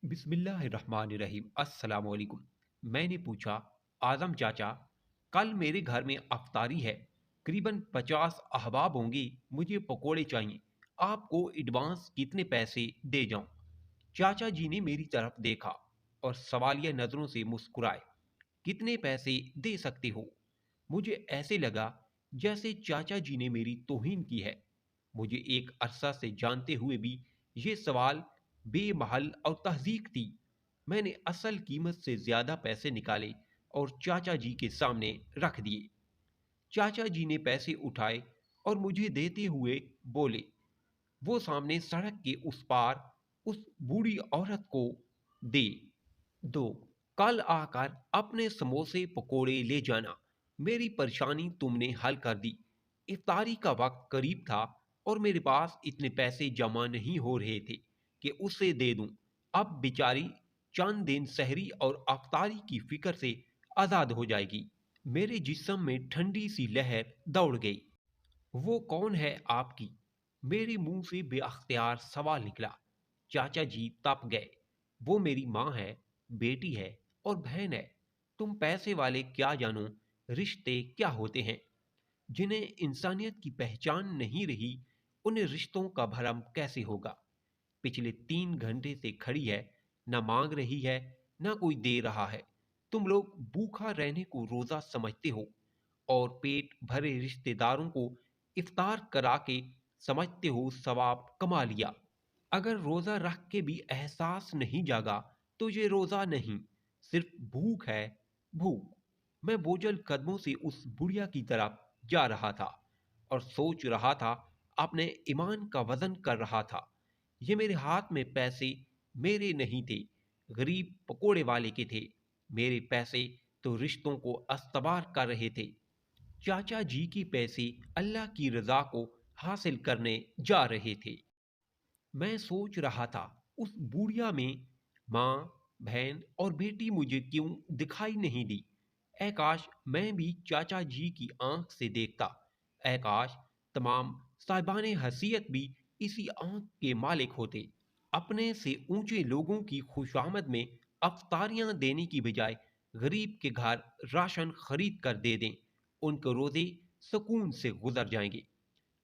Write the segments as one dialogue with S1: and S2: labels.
S1: बिस्मिल्लाहिर्रहमानिर्रहीम। अस्सलाम वालेकुम। मैंने पूछा, आज़म चाचा, कल मेरे घर में अफ्तारी है। करीबन 50 अहबाब होंगे। मुझे पकोड़े चाहिए। आपको एडवांस कितने पैसे दे जाऊं? चाचा जी ने मेरी तरफ देखा और सवालिया नज़रों से मुस्कुराए। कितने पैसे दे सकते हो? मुझे ऐसे लगा जैसे चाचा जी ने मेरी तौहीन की है। मुझे एक अरसा से जानते हुए भी ये सवाल बेमहल और तहज़ीक थी। मैंने असल कीमत से ज़्यादा पैसे निकाले और चाचा जी के सामने रख दिए। चाचा जी ने पैसे उठाए और मुझे देते हुए बोले, वो सामने सड़क के उस पार उस बूढ़ी औरत को दे दो। कल आकर अपने समोसे पकोड़े ले जाना। मेरी परेशानी तुमने हल कर दी। इफ्तारी का वक्त करीब था और मेरे पास इतने पैसे जमा नहीं हो रहे थे कि उसे दे दूं। अब बेचारी चंद दिन सहरी और अफ्तारी की फिक्र से आज़ाद हो जाएगी। मेरे जिस्म में ठंडी सी लहर दौड़ गई। वो कौन है आपकी? मेरे मुंह से बेअख्तियार सवाल निकला। चाचा जी तप गए। वो मेरी माँ है, बेटी है और बहन है। तुम पैसे वाले क्या जानो रिश्ते क्या होते हैं। जिन्हें इंसानियत की पहचान नहीं रही, उन्हें रिश्तों का भरम कैसे होगा। पिछले 3 घंटे से खड़ी है, न मांग रही है, न कोई दे रहा है। तुम लोग भूखा रहने को रोजा समझते हो और पेट भरे रिश्तेदारों को इफ्तार करा के समझते हो सवाब कमा लिया। अगर रोजा रख के भी एहसास नहीं जागा तो ये रोजा नहीं, सिर्फ भूख है। भूख। मैं बोझल कदमों से उस बुढ़िया की तरफ जा रहा था और सोच रहा था, अपने ईमान का वजन कर रहा था। ये मेरे हाथ में पैसे मेरे नहीं थे, गरीब पकोड़े वाले के थे। मेरे पैसे तो रिश्तों को अस्तवार कर रहे थे। चाचा जी के पैसे अल्लाह की रजा को हासिल करने जा रहे थे। मैं सोच रहा था, उस बुढ़िया में माँ, बहन और बेटी मुझे क्यों दिखाई नहीं दी। ऐ काश मैं भी चाचा जी की आंख से देखता। ऐ काश तमाम साहिबाने हसीयत भी इसी आंख के मालिक होते। अपने से ऊंचे लोगों की खुशामद में अफ्तारियां देने की बजाय गरीब के घर राशन खरीद कर दे दें। उनके रोजे सुकून से गुजर जाएंगे।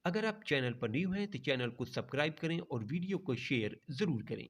S1: अगर आप चैनल पर न्यू हैं तो चैनल को सब्सक्राइब करें और वीडियो को शेयर ज़रूर करें।